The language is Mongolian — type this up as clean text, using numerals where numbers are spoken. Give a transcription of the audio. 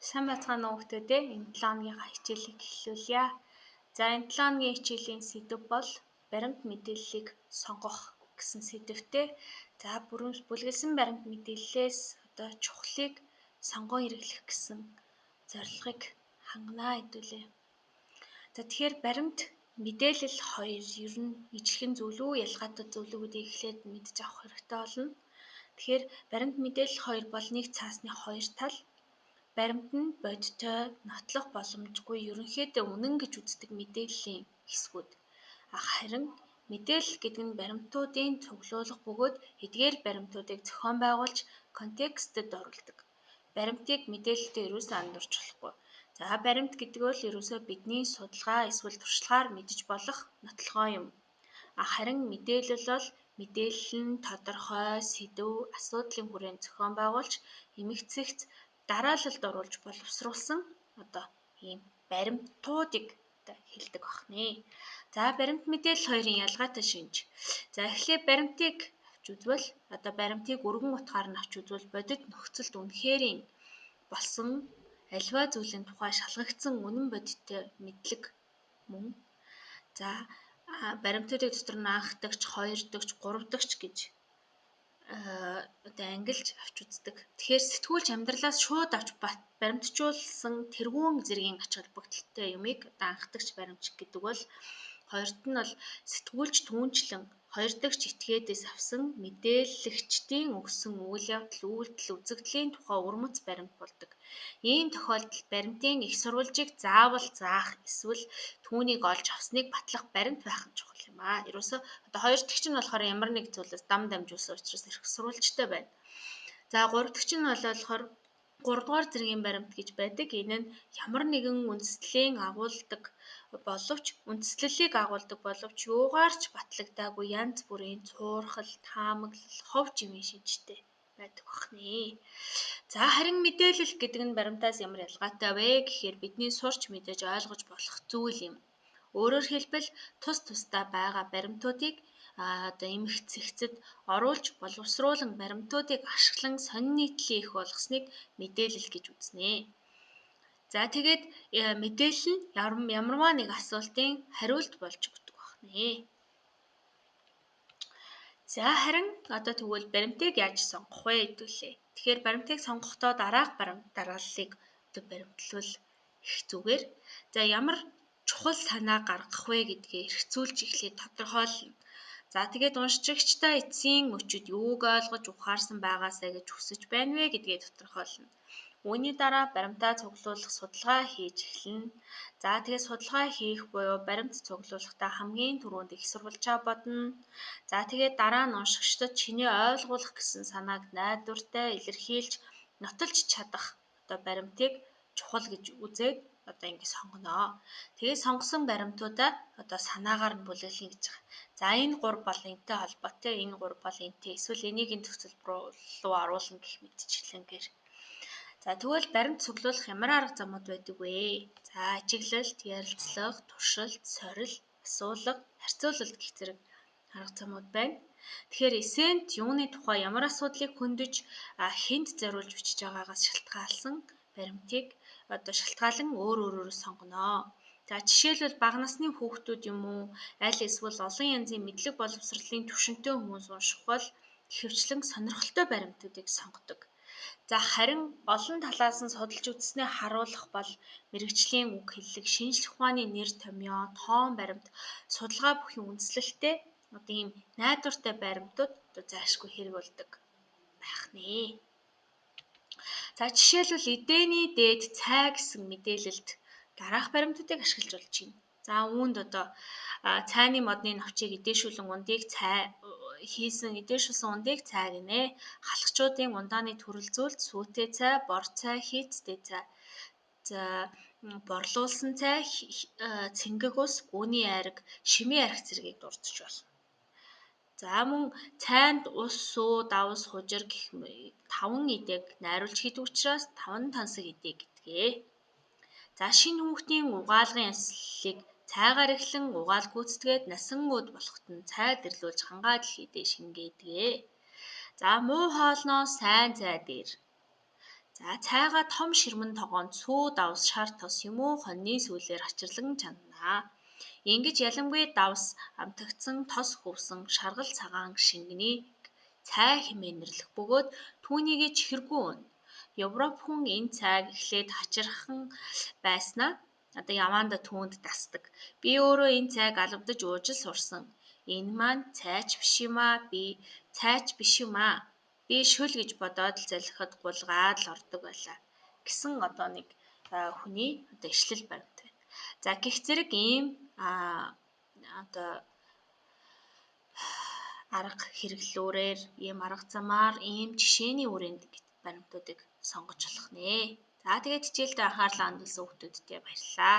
Сайн бацгаана уу хүмүүстээ. Энэ 7 хоногийн хичээлийг эхлүүлье. За энэ 7 хоногийн хичээлийн сэдэв бол баримт мэдээллийг сонгох гэсэн сэдэвтэй. За бүлгэлсэн баримт мэдээллээс одоо чухлыг сонгон хэрэглэх гэсэн зорилгыг хангана хэдүүлээ. За тэгэхээр баримт мэдээлэл хоёр ер нь ижлэхэн зүйл үү, ялгаатай зүйл үү гэдгийг эхлээд мэдж авах хэрэгтэй болно. Тэгэхээр баримт мэдээлэл хоёр бол нэг цаасны хоёр тал. Баримт нь бодиттой, нотлох боломжгүй ерөнхийдөө үнэн гэж үздэг мэдээллийн хэсгүүд. Харин мэдээлэл гэдэг нь баримтуудын цуглуулга бөгөөд эдгээр баримтуудыг зохион байгуулж контекстэд оруулдаг. Баримтыг мэдээлэлтэй ерөөсөө андуурч болохгүй. За баримт гэдэг бол ерөөсөө бидний судалгаа эсвэл туршлагаар мэдж болох нотлохоо юм. Харин мэдээлэл бол мэдээлэл нь тодорхой сэдэв, асуудлын хүрээнд зохион байгуулж эмэгцэгц дараалалд оруулж боловсруулсан одоо ийм баримтуудыг одоо хэлдэг бахнэ. За баримт мэдээлэл хоёрын ялгаатай шинж. За эхлээд баримтыг авч үзвэл одоо баримтыг өргөн утгаар нь авч үзвэл бодит нөхцөлд үнэхэрийн болсон альва зүйлийн тухай шалгагдсан үнэн бодиттой мэдлэг мөн. За баримтуудыг дотор нь анх дагч, хоёр дагч, гурав дагч гэж одоо ангилж авч үздэг. Тэгэхээр сэтгүүлч амьдралаас шууд авч баримтжуулсан тэргүүн зэргийн ач холбогдолтой юмыг одоо анхдагч баримт гэдэг бол хоёрт нь бол сэтгүүлч түүнчлэн хоёр дахь этгээдээс авсан мэдээлэгчдийн өгсөн үйл явдал, үйлдэл, үзэгдлийн тухай урмц баримт болдог. Ийм тохиолдолд баримтын их сурвалжийг заавал заах эсвэл түүнийг олж авсныг батлах баримт байх нь чухал юм аа. Ерөөсөө одоо хоёр дахь нь болохоор ямар нэг зүйлээс дам дамжуулсан учраас их сурвалжтай байна. За гурав дахь нь болохоор 3 дугаар зэргийн баримт гэж байдаг. Энэ нь ямар нэгэн үндэслэлийн агуулдаг боловч үндэслэлийг агуулдаг боловч юугаарч батлагдаагүй янз бүрийн цуурхал, таамаглал, хов живийн шинжтэй байдаг бахнэ. За харин мэдээлэл гэдэг нь баримтаас ямар ялгаатай вэ гэхээр бидний сурч мэдэж ойлгож болох зүйл юм. Өөрөөр хэлбэл тус тусдаа байгаа баримтуудыг одоо эмэгцэгцэд оруулж боловсруулан баримтуудыг ашиглан сонин нийтлэлийг их болгосныг мэдээлэл гэж үзнэ. За тэгээд мэдээлэл нь ямарваа нэг асуултын хариулт болж өгдөг бахнэ. За харин одоо тэгвэл баримтыг яаж сонгох вэ хэдүүлээ. Тэгэхээр баримтыг сонгохдоо дараах дарааллыг одоо баримтлал их зүгээр. За ямар чухал санаа гаргах вэ гэдгээ эргцүүлж эхлээд тодорхойлно. За тэгээд уншигчдаа эцсийн мөчид юуг ойлгож ухаарсан байгаасаа гэж хүсэж байна вэ гэдгээ тодорхойлно. Үүний дараа баримтаа цуглуулах судалгаа хийж эхэлнэ. За тэгээд судалгаа хийх буюу баримт цуглуулахдаа хамгийн түрүүнд их сурвалжаа бодно. За тэгээд дараа нь уншигчдад чиний ойлгуулах гэсэн санааг найдвартай илэрхийлж нотолж чадах одоо баримтыг чухал гэж үзээд одоо ингэ сонгоно. Тэгээд сонгосон баримтуудаа одоо санаагаар нь бүлэглэе гэж байгаа. За энэ 3 бол энтэй холбоотой, энэ 3 бол энтэй. Эсвэл энийг энэ төгсөлбөр рүү оруулна гэх мэтчлэнгээр. За тэгвэл баримт цуглуулах ямар арга замууд байдаг вэ? За ажиглалт, ярилцлага, туршилт, сорил, асуулга, харьцуулалт гэх зэрэг арга замууд байна. Тэгэхээр эсэнт юуны тухай ямар асуудлыг хөндөж хэнд зориулж бичиж байгаагаас шалтгаалсан баримтыг одоо шалтгаалan өөрөөр сонгоно. За жишээлбэл бага насны хүүхдүүд юм уу, аль эсвэл олон янзын мэдлэг боловсролын түвшинтэй хүмүүс унших бол ихэвчлэн сонирхолтой баримтуудыг сонгодог. За харин олон талаас нь судалж үзснээ харуулах бол мэрэгжлийн үг хэллэг, шинжлэх ухааны нэр томьёо, тоон баримт, судалгаа бүхий үндэслэлтэй одоо ийм найдвартай баримтууд одоо зайлшгүй хэрэг болдог байх нэ. За жишээлбэл эдэний дээд цай гэсэн мэдээлэлд дараах баримтуудыг ашиглаж болж байна. За үүнд одоо цайны модны навчийг эдээшүүлэн ундыг цай хийсэн эдээшүүлсэн ундыг цай гинэ. Халахчуудын ундааны төрөл зүйлд сүйтэй цай, бор цай, хийцтэй цай. За борлуулсан цай, цэнгэг ус, гүний айраг, шимээ арх зэргийг дурдж болно. За мөн цайнд ус, сүү, давс, хужир гэх 5 эдээг найруулж хийдэг учраас 5 тансаг эдээ гэдгээ. За шинэ хүүхдийн угаалгын яслалыг цайгаар эхлэн угаал гүйцэтгээд насан мод болоход нь цай дэрлүүлж хангаад л эдээ шингээдгээ. За муу хоолноо сайн цай дээр. За цайгаа том ширмэн тогоонд сүү давс шар тос юм уу хоньны сүүлээр хачирлан чанана. Ингэж ялангуяа давс амтагдсан тос хөвсөн шаргал цагаан шингэнийг цай хэмээн нэрлэх бөгөөд түүнийг чихэргүй өнө. Европ хүн энэ цайг эхлээд хачирхан байснаа одоо яваанда түүнд дасдаг. Би өөрөө энэ цайг алавдаж ууж л сурсан. Энэ маань цайч биш юм аа. Цайч биш юм аа. Би шүл гэж бодоод л залхихад гулгаад л ордог байлаа гэсэн одоо нэг хүний одоо ишлэл баримт байна. За гих зэрэг ийм одоо арга хэрэглүүрээр ийм арга замаар ийм жишээний хүрээнд баримтуудыг сонгож болох нэ. За тэгээд хичээлдээ анхаарлаа хандуулсан хүмүүстээ баярлалаа.